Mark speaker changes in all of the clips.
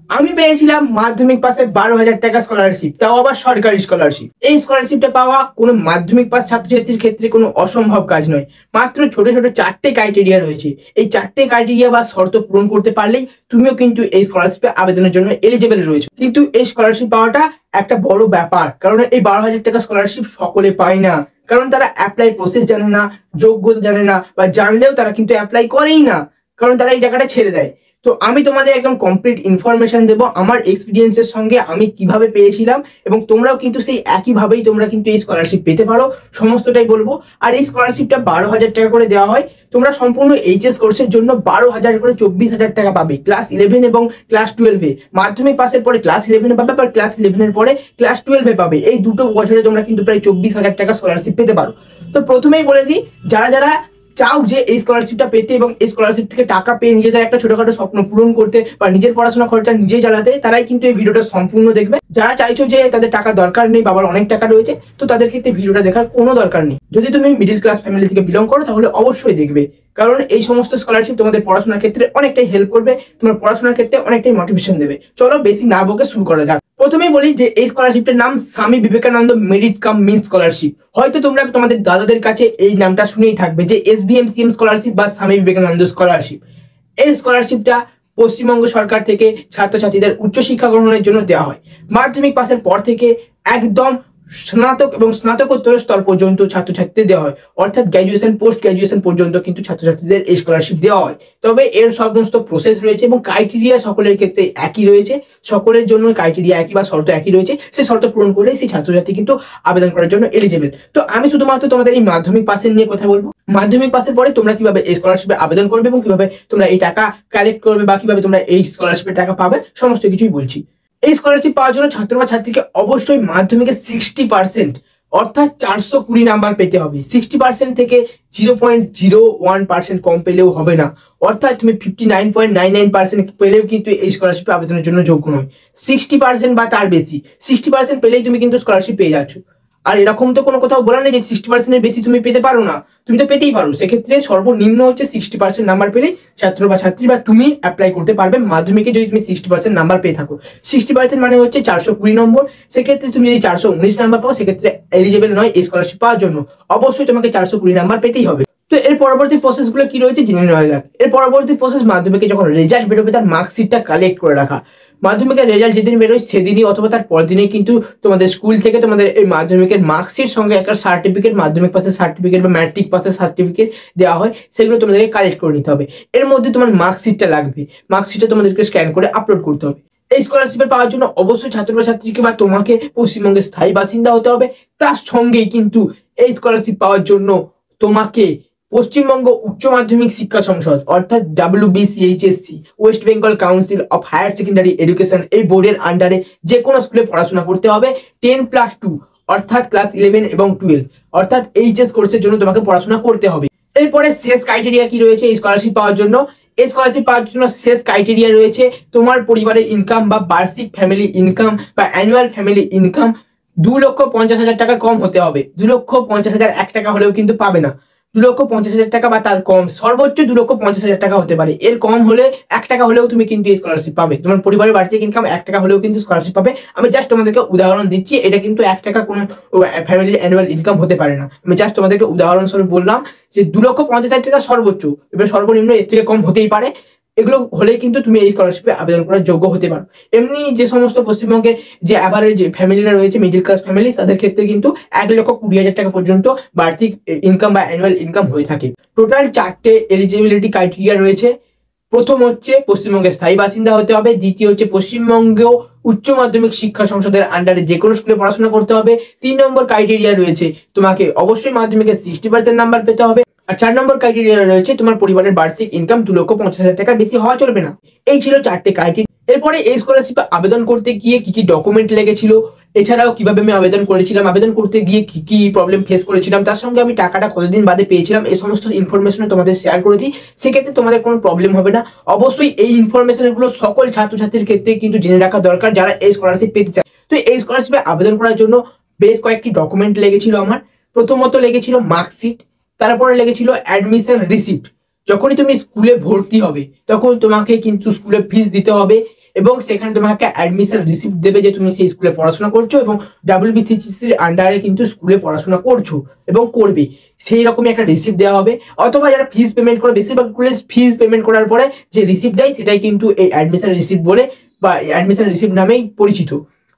Speaker 1: আমি পেয়েছিলাম মাধ্যমিক পাসে 12,000 টাকা স্কলারশিপ, তাও আবার সরকারি স্কলারশিপ। এই স্কলারশিপটা পাওয়া কোনো মাধ্যমিক পাস ছাত্রছাত্রীর ক্ষেত্রে কোনো অসম্ভব কাজ নয়। মাত্র ছোট ছোট 4টে ক্রাইটেরিয়া রয়েছে। এই 4টে ক্রাইটেরিয়া বা শর্ত পূরণ করতে পারলেই তুমিও কিন্তু এই স্কলারশিপে আবেদনের জন্য এলিজেবল রয়েছে। কিন্তু এই স্কলারশিপ পাওয়াটা একটা বড় ব্যাপার, কারণ এই 12,000 টাকা স্কলারশিপ সকলে পায় না। কারণ তারা অ্যাপ্লাই প্রসেস জানে না, যোগ্যতা জানে না, বা জানলেও তারা কিন্তু অ্যাপ্লাই করেই না, কারণ তারা এই টাকাটা ছেড়ে দেয়। তো আমি তোমাদের একদম কমপ্লিট ইনফরমেশন দেবো আমার এক্সপিরিয়েন্সের সঙ্গে, আমি কিভাবে পেয়েছিলাম, এবং তোমরাও কিন্তু সেই একইভাবেই তোমরা কিন্তু এই স্কলারশিপ পেতে পারো, সমস্তটাই বলবো। আর এই স্কলারশিপটা 12,000 টাকা করে দেওয়া হয়। তোমরা সম্পূর্ণ এইচএস কোর্সের জন্য 12,000 করে 24,000 টাকা পাবে ক্লাস 11 এবং ক্লাস 12-এ। মাধ্যমিক পাসের পরে ক্লাস 11-এ পাবে, আর ক্লাস 11-এর পরে ক্লাস 12-এ পাবে। এই দুটো বছরে তোমরা কিন্তু প্রায় 24,000 টাকা স্কলারশিপ পেতে পারো। তো প্রথমেই বলে দিই, যারা যারা চাও যে এই স্কলারশিপটা পেতে এবং এই স্কলারশিপ থেকে টাকা পেয়ে নিজেদের একটা ছোটখাটো স্বপ্ন পূরণ করতে বা নিজের পড়াশোনা খরচা নিজেই চালাতে, তারাই কিন্তু এই ভিডিওটা সম্পূর্ণ দেখবে। যারা চাইছো যে তাদের টাকা দরকার নেই, বাবার অনেক টাকা রয়েছে, তো তাদের ক্ষেত্রে ভিডিওটা দেখার কোনো দরকার নেই। যদি তুমি মিডিল ক্লাস ফ্যামিলি থেকে বিলং করো তাহলে অবশ্যই দেখবে, কারণ এই সমস্ত স্কলারশিপ তোমাদের পড়াশোনার ক্ষেত্রে অনেকটাই হেল্প করবে, তোমার পড়াশোনার ক্ষেত্রে অনেকটাই মোটিভেশন দেবে। চলো বেশি না বকে শুরু করা যাক। প্রথমেই বলি যে এই স্কলারশিপটার নাম Swami Vivekananda merit cum means scholarship. হয়তো তোমরা তোমাদের দাদাদের কাছে এই নামটা শুনেই থাকবে যে SBMCM স্কলারশিপ বা স্বামী বিবেকানন্দ স্কলারশিপ। এই স্কলারশিপটা পশ্চিমবঙ্গ সরকার থেকে ছাত্রছাত্রীদের উচ্চশিক্ষা গ্রহণের জন্য দেওয়া হয়। মাধ্যমিক পাসের পর থেকে একদম স্নাতক এবং স্নাতকোত্তর স্তর পর্যন্ত ছাত্রছাত্রীদের দেওয়া হয়, অর্থাৎ গ্র্যাজুয়েশন পোস্ট গ্র্যাজুয়েশন পর্যন্ত কিন্তু ছাত্রছাত্রীদের এই স্কলারশিপ দেওয়া হয়। তবে এর সমস্ত প্রসেস রয়েছে এবং ক্রাইটেরিয়া সকলের ক্ষেত্রে একই রয়েছে, সকলের জন্য ক্রাইটেরিয়া একই বা শর্ত একই রয়েছে। সেই শর্ত পূরণ করলে সেই ছাত্রছাত্রী কিন্তু আবেদন করার জন্য এলিজেবল। তো আমি শুধুমাত্র তোমাদের এই মাধ্যমিক পাসের নিয়ে কথা বলবো। মাধ্যমিক পাসের পরে তোমরা কিভাবে এই স্কলারশিপে আবেদন করবে এবং কিভাবে তোমরা এই টাকা কালেক্ট করবে বা কিভাবে তোমরা এই স্কলারশিপের টাকা পাবে, সমস্ত কিছুই বলছি। এই স্কলারশিপ পাওয়ার জন্য ছাত্র বা ছাত্রীকে অবশ্যই মাধ্যমিকে 60%, অর্থাৎ 420 নাম্বার পেতে হবে। 60% থেকে 0.01% কম পেলেও হবে না, অর্থাৎ তুমি 59.99% পেলেও কিন্তু এই স্কলারশিপে আবেদনের জন্য যোগ্য নয়। 60% বা তার বেশি, 60% পেলেই তুমি কিন্তু স্কলারশিপ পেয়ে যাচ্ছ। আর এরকম তো কোনো কোথাও বলা নেই যে 60%-এর বেশি তুমি পেতে পারো না, তুমি তো পেতেই পারো। সেক্ষেত্রে সর্বনিম্ন হচ্ছে 60% নাম্বার পেলেই ছাত্র বা ছাত্রী বা তুমি অ্যাপ্লাই করতে পারবে মাধ্যমিকে, যদি তুমি 60% নাম্বার পেয়ে থাকো। 60% মানে হচ্ছে 420 নম্বর। সেক্ষেত্রে তুমি যদি 419 নাম্বার পাও, সেক্ষেত্রে এলিজেবল নয় এই স্কলারশিপ পাওয়ার জন্য। অবশ্যই তোমাকে 420 নাম্বার পেতেই হবে। তো এর পরবর্তী প্রসেসগুলো কি রয়েছে জেনে নেওয়া যাক। এর পরবর্তী প্রসেস, মাধ্যমিকে যখন রেজাল্ট বেরোবে তার মার্কশিটটা কালেক্ট করে রাখা। মাধ্যমিকের রেজাল্ট যেদিন বেরোয় সেদিনই অথবা তার পরের দিনেই কিন্তু তোমাদের স্কুল থেকে তোমাদের এই মাধ্যমিকের মার্কশিট সঙ্গে একটা সার্টিফিকেট, মাধ্যমিক পাসের সার্টিফিকেট বা ম্যাট্রিক পাসের সার্টিফিকেট দেওয়া হয়, সেগুলো তোমাদেরকে কালেক্ট করে নিতে হবে। এর মধ্যে তোমার মার্কশিটটা লাগবে, মার্কশিটটা তোমাদেরকে স্ক্যান করে আপলোড করতে হবে। এই স্কলারশিপের পাওয়ার জন্য অবশ্যই ছাত্র বা ছাত্রীকে বা তোমাকে পশ্চিমবঙ্গের স্থায়ী বাসিন্দা হতে হবে। তার সঙ্গেই কিন্তু এই স্কলারশিপ পাওয়ার জন্য তোমাকে পশ্চিমবঙ্গ উচ্চ মাধ্যমিক শিক্ষা সংসদ, অর্থাৎ WBCHSC, West Bengal Council of Higher Secondary Education, এই বোর্ডের আন্ডারে যে কোনো স্কুলে পড়াশোনা করতে হবে। 10+2, অর্থাৎ ক্লাস 11 এবং 12, অর্থাৎ এইচএস কোর্সের জন্য তোমাকে পড়াশোনা করতে হবে। এরপরে শেষ ক্রাইটেরিয়া কি রয়েছে এই স্কলারশিপ পাওয়ার জন্য? এই স্কলারশিপ পাওয়ার জন্য শেষ ক্রাইটেরিয়া রয়েছে তোমার পরিবারের ইনকাম বা বার্ষিক ফ্যামিলি ইনকাম বা অ্যানুয়াল ফ্যামিলি ইনকাম 2,50,000 টাকার কম হতে হবে। 2,50,000 1 টাকা হলেও কিন্তু পাবে না। 2,50,000 টাকা বা তার কম, সর্বোচ্চ 2,50,000 টাকা হতে পারে। এর কম হলে 1 টাকা হলেও তুমি কিন্তু এই স্কলারশিপ পাবে। তোমার পরিবারের বার্ষিক ইনকাম 1 টাকা হলেও কিন্তু স্কলারশিপ পাবে। আমি জাস্ট তোমাদেরকে উদাহরণ দিচ্ছি, এটা কিন্তু 1 টাকা কোনো ফ্যামিলির অ্যানুয়াল ইনকাম হতে পারে না। আমি জাস্ট তোমাদেরকে উদাহরণস্বরূপ বললাম যে 2,50,000 টাকা সর্বোচ্চ, এবার সর্বনিম্ন এর থেকে কম হতেই পারে। এগুলো হলেই কিন্তু তুমি এই স্কলারশিপে আবেদন করার যোগ্য হতে পারো। এমনি যে সমস্ত পশ্চিমবঙ্গের যে অ্যাভারেজ ফ্যামিলিরা রয়েছে, মিডিল ক্লাস ফ্যামিলি, তাদের ক্ষেত্রে কিন্তু 1,20,000 টাকা পর্যন্ত বার্ষিক ইনকাম বা অ্যানুয়াল ইনকাম হয়ে থাকে। টোটাল 4টে এলিজিবিলিটি ক্রাইটেরিয়া রয়েছে। প্রথম হচ্ছে পশ্চিমবঙ্গের স্থায়ী বাসিন্দা হতে হবে। দ্বিতীয় হচ্ছে পশ্চিমবঙ্গ উচ্চ মাধ্যমিক শিক্ষা সংসদের আন্ডারে যে কোনো স্কুলে পড়াশোনা করতে হবে। 3 নম্বর ক্রাইটেরিয়া রয়েছে তোমাকে অবশ্যই মাধ্যমিকে 60% নাম্বার পেতে হবে। আর 4 নম্বর ক্রাইটেরিয়া রয়েছে তোমার পরিবারের বার্ষিক ইনকাম 2,50,000 টাকার বেশি হওয়া চলবে না। এই ছিল 4টে ক্রাইটেরিয়া। এরপরে এই স্কলারশিপে আবেদন করতে গিয়ে কি কি ডকুমেন্ট লেগেছিল, এছাড়াও কিভাবে আমি আবেদন করেছিলাম, আবেদন করতে গিয়ে কি কি প্রবলেম ফেস করেছিলাম, তার সঙ্গে আমি টাকাটা কতদিন বাদে পেয়েছিলাম, এই সমস্ত ইনফরমেশন তোমাদের শেয়ার করে দিই। সেক্ষেত্রে তোমাদের কোনো প্রবলেম হবে না। অবশ্যই এই ইনফরমেশনগুলো সকল ছাত্রছাত্রীর ক্ষেত্রে কিন্তু জেনে রাখা দরকার যারা এই স্কলারশিপ পেতে চায়। তো এই স্কলারশিপে আবেদন করার জন্য বেশ কয়েকটি ডকুমেন্ট লেগেছিল আমার। প্রথমত লেগেছিল মার্কশিট, তারপরে লেগেছিল অ্যাডমিশন রিসিপ্ট। যখনই তুমি স্কুলে ভর্তি হবে তখন তোমাকে কিন্তু স্কুলে ফিস দিতে হবে। এবং সেখানে তোমাকে একটা অ্যাডমিশন রিসিপ্ট দেবে যে তুমি সেই স্কুলে পড়াশোনা করছো এবং WBCCর আন্ডারে কিন্তু স্কুলে পড়াশোনা করছো এবং করবে, সেই রকমই একটা রিসিপ্ট দেওয়া হবে। অথবা যারা ফিস পেমেন্ট করে, বেশিরভাগ স্কুলে ফিস পেমেন্ট করার পরে যে রিসিপ্ট দেয় সেটাই কিন্তু এই অ্যাডমিশন রিসিপ্ট বলে বা অ্যাডমিশন রিসিপ্ট নামেই পরিচিত।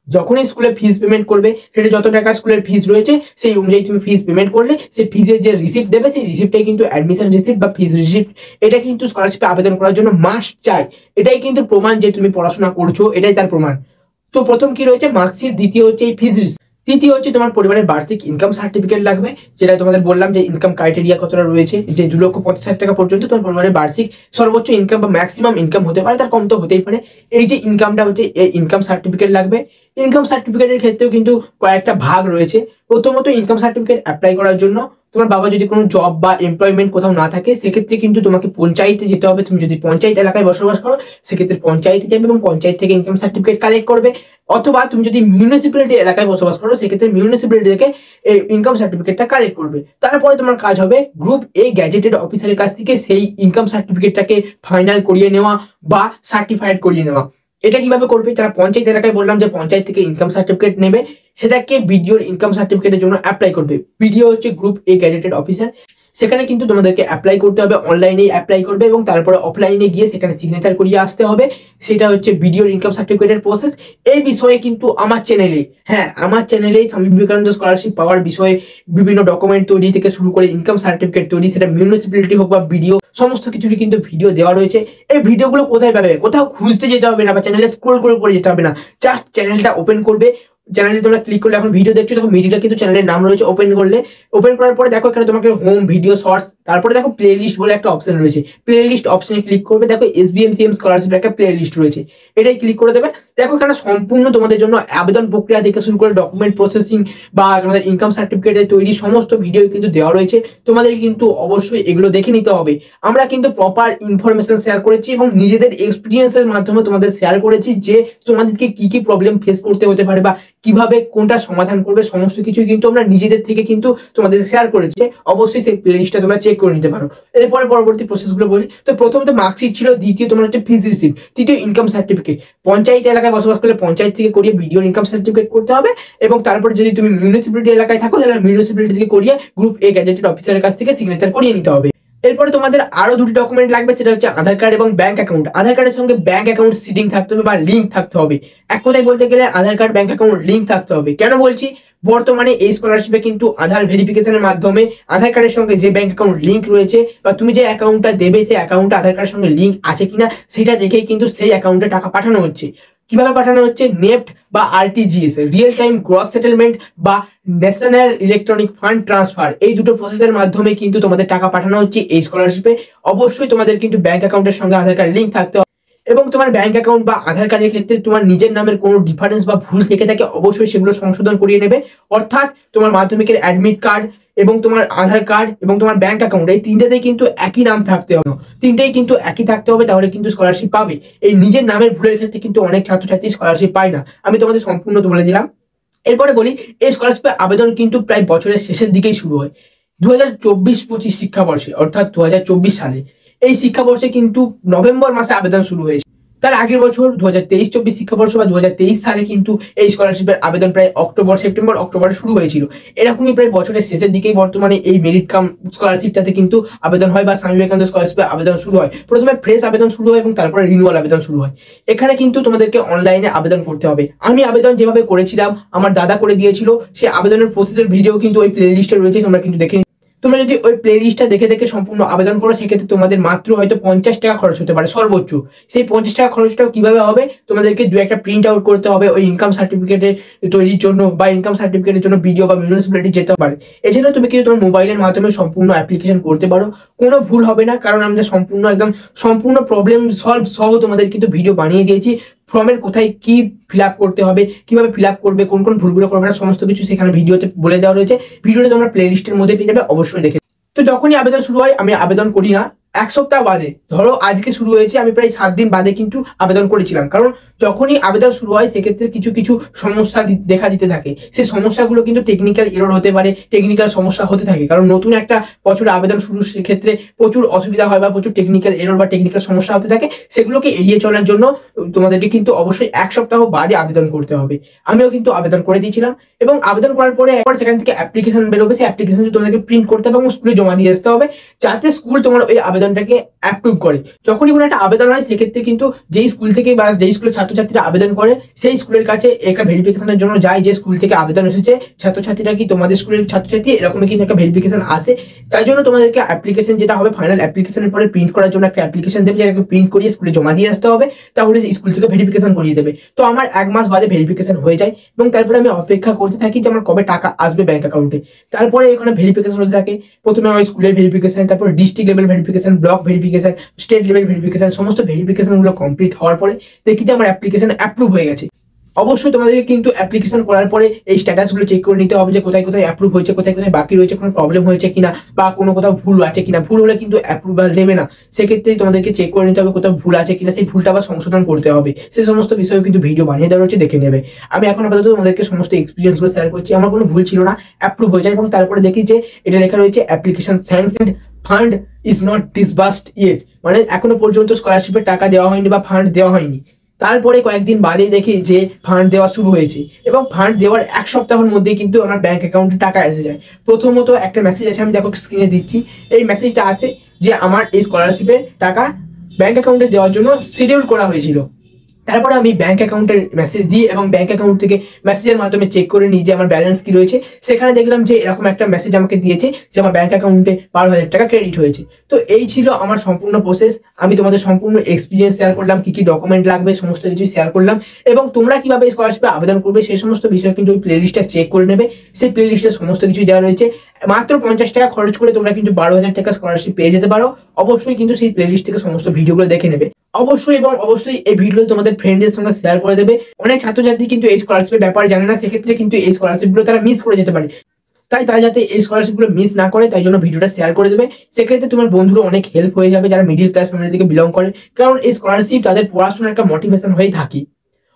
Speaker 1: যখনই স্কুলে ফিস পেমেন্ট করবে, সেটা যত টাকা স্কুলের ফিস রয়েছে সেই অনুযায়ী তুমি ফিস পেমেন্ট করলে সেই ফিজের যে রিসিপ্ট দেবে সেই রিসিপ্টটাই কিন্তু অ্যাডমিশন রিসিপ্ট বা ফিস রিসিপ্ট। এটা কিন্তু স্কলারশিপে আবেদন করার জন্য মাস্ট চাই। এটাই কিন্তু প্রমাণ যে তুমি পড়াশোনা করছো, এটাই তার প্রমাণ। তো প্রথম কি রয়েছে মার্কশিট, দ্বিতীয় হচ্ছে এই ফিজ রিসিপ্ট, তৃতীয় হচ্ছে তোমার পরিবারের বার্ষিক ইনকাম সার্টিফিকেট লাগবে, যেটা তোমাদের বললাম যে ইনকাম ক্রাইটেরিয়া কতটা রয়েছে, যে 2,50,000 টাকা পর্যন্ত তোমার পরিবারের বার্ষিক সর্বোচ্চ ইনকাম বা ম্যাক্সিমাম ইনকাম হতে পারে, তার কম তো হতেই পারে। এই যে ইনকামটা হচ্ছে এই ইনকাম সার্টিফিকেট লাগবে। ইনকাম সার্টিফিকেটের ক্ষেত্রেও কিন্তু কয়েকটা ভাগ রয়েছে। প্রথমত ইনকাম সার্টিফিকেট অ্যাপ্লাই করার জন্য তোমার বাবা যদি কোনো জব বা এমপ্লয়মেন্ট কোথাও না থাকে, সেক্ষেত্রে কিন্তু তোমাকে পঞ্চায়েতে যেতে হবে। তুমি যদি পঞ্চায়েত এলাকায় বসবাস করো সেক্ষেত্রে পঞ্চায়েতে যাবে এবং পঞ্চায়েত থেকে ইনকাম সার্টিফিকেট কালেক্ট করবে। অথবা তুমি যদি মিউনিসিপ্যালিটি এলাকায় বসবাস করো সেক্ষেত্রে মিউনিসিপ্যালিটি থেকে এই ইনকাম সার্টিফিকেটটা কালেক্ট করবে। তারপরে তোমার কাজ হবে গ্রুপ এ গ্যাজেটেড অফিসারের কাছ থেকে সেই ইনকাম সার্টিফিকেটটাকে ফাইনাল করিয়ে নেওয়া বা সার্টিফাইড করিয়ে নেওয়া। এটা কিভাবে করবে? যারা পঞ্চায়েত এলাকায় বললাম যে পঞ্চায়েত থেকে ইনকাম সার্টিফিকেট নেবে, সেটাকে বিডিওর ইনকাম সার্টিফিকেটের জন্য অ্যাপ্লাই করবে। বিডিও হচ্ছে গ্রুপ এ গ্যাজেটেড অফিসার। সেখানে কিন্তু তোমাদেরকে অ্যাপ্লাই করতে হবে, অনলাইনেই অ্যাপ্লাই করবে এবং তারপরে অফলাইনে গিয়ে সেখানে সিগনেচার করিয়ে আসতে হবে। সেটা হচ্ছে বিডিওর ইনকাম সার্টিফিকেটের প্রসেস। এই বিষয়ে কিন্তু আমার চ্যানেলে, হ্যাঁ আমার চ্যানেলে স্বামী বিবেকানন্দ স্কলারশিপ পাওয়ার বিষয়ে বিভিন্ন ডকুমেন্ট তৈরি থেকে শুরু করে ইনকাম সার্টিফিকেট তৈরি, সেটা মিউনিসিপ্যালিটি হোক বা বিডিও, সমস্ত কিছুরই কিন্তু ভিডিও দেওয়া রয়েছে। এই ভিডিওগুলো কোথায় পাবে? কোথাও খুঁজতে যেতে হবে না বা চ্যানেলে স্ক্রল করে যেতে হবে না। জাস্ট চ্যানেলটা ওপেন করবে, চ্যানেলে তোমরা ক্লিক করলে, এখন ভিডিও দেখছো তখন ভিডিওটা কিন্তু চ্যানেলের নাম রয়েছে। ওপেন করলে, ওপেন করার পরে দেখো এখানে তোমাকে হোম, ভিডিও, শর্টস, তারপরে দেখো প্লে লিস্ট বলে একটা অপশন রয়েছে। প্লে লিস্ট অপশনে ক্লিক করবে, দেখো SBMCM স্কলারশিপের একটা প্লে লিস্ট রয়েছে, এটাই ক্লিক করে দেবে। দেখো এখানে সম্পূর্ণ তোমাদের জন্য আবেদন প্রক্রিয়া থেকে শুরু করে ডকুমেন্ট প্রসেসিং বা তোমাদের ইনকাম সার্টিফিকেটের তৈরি সমস্ত ভিডিও কিন্তু দেওয়া রয়েছে। তোমাদের কিন্তু অবশ্যই এগুলো দেখে নিতে হবে। আমরা কিন্তু প্রপার ইনফরমেশন শেয়ার করেছি এবং নিজেদের এক্সপিরিয়েন্সের মাধ্যমে তোমাদের শেয়ার করেছি যে তোমাদেরকে কি কি প্রবলেম ফেস করতে হতে পারে বা কিভাবে কোনটা সমাধান করবে, সমস্ত কিছু কিন্তু আমরা নিজেদের থেকে কিন্তু তোমাদের শেয়ার করেছি। অবশ্যই সেই প্লেলিস্টটা তোমরা চেক করে নিতে পারো। এরপরে পরবর্তী প্রসেসগুলো বলি। তো প্রথমত মার্কশিট ছিল, দ্বিতীয় তোমার হচ্ছে ফিজ রিসিপ্ট, তৃতীয় ইনকাম সার্টিফিকেট। পঞ্চায়েত এলাকায় বসবাস করলে পঞ্চায়েত থেকে করিয়ে বিডিও ইনকাম সার্টিফিকেট করতে হবে এবং তারপরে যদি তুমি মিউনিসিপ্যালিটি এলাকায় থাকো তাহলে মিউনিসিপ্যালিটি থেকে করিয়ে গ্রুপ এ গ্যাজেটেড অফিসারের কাছ থেকে সিগনেচার করিয়ে নিতে হবে। এরপরে তোমাদের আরো দুটি ডকুমেন্ট লাগবে, সেটা হচ্ছে আধার কার্ড এবং ব্যাংক অ্যাকাউন্ট। আধার কার্ডের সঙ্গে ব্যাংক অ্যাকাউন্ট সিডিং থাকতে হবে বা লিঙ্ক থাকতে হবে। এক কথায় বলতে গেলে আধার কার্ড ব্যাংক অ্যাকাউন্ট লিঙ্ক থাকতে হবে। কেন বলছি? বর্তমানে এই স্কলারশিপে কিন্তু আধার ভেরিফিকেশনের মাধ্যমে আধার কার্ডের সঙ্গে যে ব্যাংক অ্যাকাউন্ট লিঙ্ক রয়েছে বা তুমি যে অ্যাকাউন্টটা দেবে সেই অ্যাকাউন্টটা আধার কার্ডের সঙ্গে লিঙ্ক আছে কিনা সেটা দেখেই কিন্তু সেই অ্যাকাউন্টে টাকা পাঠানো হচ্ছে। কিভাবে পাঠানো হচ্ছে? নেফট বা RTGS, real time gross settlement বা ন্যাশনাল ইলেকট্রনিক ফান্ড ট্রান্সফার, এই দুটো প্রসেসের মাধ্যমে কিন্তু তোমাদের টাকা পাঠানো হচ্ছে এই স্কলারশিপে। অবশ্যই তোমাদের কিন্তু ব্যাংক অ্যাকাউন্টের সঙ্গে আধার কার্ড লিঙ্ক থাকতে হবে এবং তোমার ব্যাংক অ্যাকাউন্ট বা আধার কার্ডের ক্ষেত্রে তোমার নিজের নামের কোনো ডিফারেন্স বা ভুল থেকে থাকে অবশ্যই সেগুলো সংশোধন করিয়ে নেবে। অর্থাৎ তোমার মাধ্যমিকের অ্যাডমিট কার্ড এবং তোমার আধার কার্ড এবং তোমার ব্যাংক অ্যাকাউন্ট, এই তিনটাতেই কিন্তু একই নাম থাকতে হবে, তিনটেই কিন্তু একই থাকতে হবে, তাহলে কিন্তু স্কলারশিপ পাবে। এই নিজের নামের ভুলের ক্ষেত্রে কিন্তু অনেক ছাত্রছাত্রী স্কলারশিপ পায় না, আমি তোমাদের সম্পূর্ণ বলে দিলাম। এরপরে বলি, এই স্কলারশিপের আবেদন কিন্তু প্রায় বছরের শেষের দিকেই শুরু হয়। 2024-25 শিক্ষাবর্ষে, অর্থাৎ 2024 সালে, এই শিক্ষাবর্ষে কিন্তু নভেম্বর মাসে আবেদন শুরু হয়েছে। তার আগের বছর 2023-24 শিক্ষাবর্ষ বা 2023 সালে কিন্তু এই স্কলারশিপের আবেদন প্রায় অক্টোবরে শুরু হয়েছিল। এরকমই প্রায় বছরের শেষের দিকেই বর্তমানে এই মেরিট কাম স্কলারশিপটাতে কিন্তু আবেদন হয় বা স্বামী বিবেকানন্দ স্কলারশিপে আবেদন শুরু হয়। প্রথমে ফ্রেশ আবেদন শুরু হয় এবং তারপরে রিনিউয়াল আবেদন শুরু হয়। এখানে কিন্তু তোমাদেরকে অনলাইনে আবেদন করতে হবে। আমি আবেদন যেভাবে করেছিলাম, আমার দাদা করে দিয়েছিল, সে আবেদনের প্রসেসের ভিডিও কিন্তু ওই প্লে লিস্টে রয়েছে, তোমরা কিন্তু দেখে। তোমরা যদি ওই প্লে লিস্টটা দেখে দেখে সম্পূর্ণ আবেদন করো সেক্ষেত্রে তোমাদের মাত্র হয়তো 50 টাকা খরচ হতে পারে সর্বোচ্চ। সেই 50 টাকা খরচটাও কিভাবে হবে? তোমাদেরকে দু একটা প্রিন্ট আউট করতে হবে ওই ইনকাম সার্টিফিকেটের তৈরির জন্য বা ইনকাম সার্টিফিকেটের জন্য বিডিও বা মিউনিসিপ্যালিটি যেতে পারে। এছাড়াও তুমি কিন্তু তোমার মোবাইলের মাধ্যমে সম্পূর্ণ অ্যাপ্লিকেশন করতে পারো, কোনো ভুল হবে না, কারণ আমাদের সম্পূর্ণ প্রবলেম সলভ সহ তোমাদের কিন্তু ভিডিও বানিয়ে দিয়েছি। ফর্মের কোথায় কি ফিল আপ করতে হবে, কিভাবে ফিল আপ করবে, কোন কোন ভুলগুলো করবে না, সমস্ত কিছু সেখানে ভিডিওতে বলে দেওয়া রয়েছে। ভিডিওটা তোমরা প্লে লিস্টের মধ্যে পেয়ে যাবে, অবশ্যই দেখে। তো যখনই আবেদন শুরু হয়, আমি আবেদন করি না, এক সপ্তাহ বাদে, ধরো আজকে শুরু হয়েছে, আমি প্রায় 7 দিন বাদে কিন্তু আবেদন করেছিলাম। কারণ যখনই আবেদন শুরু হয় সেক্ষেত্রে কিছু কিছু সমস্যা দেখা দিতে থাকে। সেই সমস্যাগুলো কিন্তু টেকনিক্যাল এরর হতে পারে, টেকনিক্যাল সমস্যা হতে থাকে। কারণ নতুন একটা বছরে আবেদন শুরু, সেক্ষেত্রে প্রচুর অসুবিধা হয় বা প্রচুর টেকনিক্যাল এরর বা টেকনিক্যাল সমস্যা হতে থাকে। সেগুলোকে এড়িয়ে চলার জন্য তোমাদেরকে কিন্তু অবশ্যই এক সপ্তাহ বাদে আবেদন করতে হবে। আমিও কিন্তু আবেদন করে দিয়েছিলাম, এবং আবেদন করার পরে একবার সেখান থেকে অ্যাপ্লিকেশন বেরোবে। সেই অ্যাপ্লিকেশন তোমাদেরকে প্রিন্ট করতে হবে এবং স্কুলে জমা দিয়ে আসতে হবে, যাতে স্কুল তোমার ওই আবেদনটাকে অ্যাপ্রুভ করে। যখনই কোনো একটা আবেদন হয় সেক্ষেত্রে কিন্তু যেই স্কুল থেকে বা যেই স্কুলের ছাত্রছাত্রীরা আবেদন করে সেই স্কুলের কাছে একটা ভেরিফিকেশনের জন্য যায়, যে স্কুল থেকে আবেদন এসেছে ছাত্রছাত্রীরা কি তোমাদের স্কুলের ছাত্রছাত্রী, এরকমই কিন্তু একটা ভেরিফিকেশন আসে। তাই জন্য তোমাদেরকে অ্যাপ্লিকেশন যেটা হবে, ফাইনাল অ্যাপ্লিকেশনের পরে প্রিন্ট করার জন্য একটা অ্যাপ্লিকেশন দেবে, যেটাকে প্রিন্ট করিয়ে স্কুলে জমা দিয়ে আসতে হবে। তাহলে স্কুল থেকে ভেরিফিকেশন করিয়ে দেবে। তো আমার 1 মাস বাদে ভেরিফিকেশন হয়ে যায়, এবং তারপরে আমি অপেক্ষা করতে থাকি যে আমার কবে টাকা আসবে ব্যাংক অ্যাকাউন্টে। তারপরে এখানে ভেরিফিকেশন হতে থাকে। প্রথমে আমার স্কুলের ভেরিফিকেশন, তারপর district level verification, block verification, state level verification, সমস্ত ভেরিফিকেশন গুলো কমপ্লিট হওয়ার পরে দেখি যে আমার অ্যাপ্লিকেশন অ্যাপ্রুভ হয়ে গেছে। অবশ্যই তোমাদেরকে কিন্তু অ্যাপ্লিকেশন করার পরে এই স্ট্যাটাস গুলো চেক করে নিতে হবে, যে কোথায় কোথায় অ্যাপ্রুভ হয়েছে, কোথায় কোথায় বাকি রয়েছে, কোনো প্রবলেম হয়েছে কিনা, বা কোনো কোথাও ভুল আছে কিনা। ভুল হলে কিন্তু অ্যাপ্রুভাল দেবে না। সেক্ষেত্রে তোমাদেরকে চেক করে নিতে হবে কোথাও ভুল আছে কিনা, সেই ভুলটা আবার সংশোধন করতে হবে। সেই সমস্ত বিষয়ে কিন্তু ভিডিও বানিয়ে দেওয়া রয়েছে, দেখে নেবে। আমি এখন আপাতত তোমাদেরকে সমস্ত এক্সপিরিয়েন্স গুলো শেয়ার করছি। আমার কোনো ভুল ছিল না, অ্যাপ্রুভ হয়ে যায়। এবং তারপরে দেখি যে এটা লেখা রয়েছে application sanctioned, fund is not disbursed yet, মানে এখনো পর্যন্ত স্কলারশিপের টাকা দেওয়া হয়নি বা ফান্ড দেওয়া হয়নি। তারপরে কয়েকদিন বাদেই দেখি যে ফান্ড দেওয়া শুরু হয়েছে, এবং ফান্ড দেওয়ার 1 সপ্তাহের মধ্যে কিন্তু আমার ব্যাংক অ্যাকাউন্টে টাকা এসে যায়। প্রথমত একটা মেসেজ আছে, আমি দেখো স্ক্রিনে দিচ্ছি। এই মেসেজটা আছে যে আমার এই স্কলারশিপের টাকা ব্যাংক অ্যাকাউন্টে দেওয়ার জন্য শিডিউল করা হয়েছিল। তারপরে আমি ব্যাংক অ্যাকাউন্টের মেসেজ দিই, এবং ব্যাংক অ্যাকাউন্ট থেকে মেসেজের মাধ্যমে চেক করে নিই যে আমার ব্যালেন্স কি রয়েছে। সেখানে দেখলাম যে এরকম একটা মেসেজ আমাকে দিয়েছে যে আমার ব্যাংক অ্যাকাউন্টে 12,000 টাকা ক্রেডিট হয়েছে। তো এই ছিল আমার সম্পূর্ণ প্রসেস। আমি তোমাদের সম্পূর্ণ এক্সপিরিয়েন্স শেয়ার করলাম, কি কি ডকুমেন্ট লাগবে সমস্ত কিছু শেয়ার করলাম, এবং তোমরা কিভাবে স্কলারশিপে আবেদন করবে সেই সমস্ত বিষয় কিন্তু ওই প্লেলিস্টটা চেক করে নেবে। সেই প্লেলিস্টে সমস্ত কিছু দেওয়া রয়েছে। মাত্র 50 টাকা খরচ করে তোমরা কিন্তু 12,000 টাকা স্কলারশিপ পেয়ে যেতে পারো। অবশ্যই কিন্তু সেই প্লেলিস্ট থেকে সমস্ত ভিডিওগুলো দেখে নেবে। অবশ্যই এবং অবশ্যই এই ভিডিও তোমাদের ফ্রেন্ডদের সঙ্গে শেয়ার করে দেবে। অনেক ছাত্রছাত্রী কিন্তু এই স্কলারশিপের ব্যাপারে জানে না, সেক্ষেত্রে কিন্তু এই স্কলারশিপগুলো তারা মিস করে যেতে পারে। তাই তারা যাতে এই স্কলারশিপগুলো মিস না করে, তাই জন্য ভিডিওটা শেয়ার করে দেবে। সেক্ষেত্রে তোমার বন্ধুরও অনেক হেল্প হয়ে যাবে যারা মিডিল ক্লাস ফ্যামিলি থেকে বিলং করে, কারণ এই স্কলারশিপ তাদের পড়াশোনার একটা মোটিভেশন হয়ে থাকে।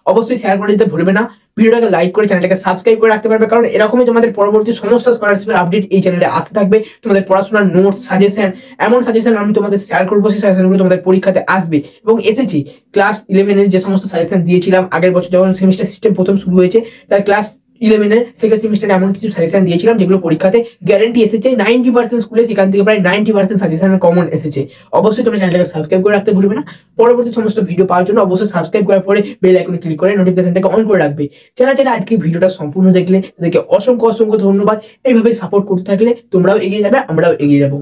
Speaker 1: অবশ্যই শেয়ার করে দিতে ভুলবে না। ভিডিওটাকে লাইক করে চ্যানেলটাকে সাবস্ক্রাইব করে রাখতে পারবে, কারণ এরকমই তোমাদের পরবর্তী সমস্ত স্কলারশিপের আপডেট এই চ্যানেলে আসতে থাকবে। তোমাদের পড়াশোনার নোটস, সাজেশন, এমন সাজেশন আমি তোমাদের শেয়ার করবো, সেই সাজেশনগুলো তোমাদের পরীক্ষাতে আসবে। এবং এসেছি ক্লাস 11-এর যে সমস্ত সাজেশন দিয়েছিলাম আগের বছর যখন সেমিস্টার সিস্টেম প্রথম শুরু হয়েছে, তার ক্লাস 11-এর সেকেন্ড সেমিস্টারে এমন কিছু সাজেশন দিয়েছিলাম যেগুলো পরীক্ষাতে গ্যারান্টি এসেছে। 90% স্কুলে সেখান থেকে প্রায় 90% সাজেশন কমন এসেছে। অবশ্যই তোমরা চ্যানেলটাকে সাবস্ক্রাইব করে রাখতে ভুলবে না। পরবর্তী সমস্ত ভিডিও পাওয়ার জন্য অবশ্যই সাবস্ক্রাইব করার পরে বেল আইকনে ক্লিক করে নোটিফিকেশনটাকে অন করে রাখবে। যারা যারা আজকে ভিডিওটা সম্পূর্ণ দেখলে তাদেরকে অসংখ্য অসংখ্য ধন্যবাদ। এইভাবে সাপোর্ট করতে থাকলে তোমরাও এগিয়ে যাবে, আমরাও এগিয়ে যাবো।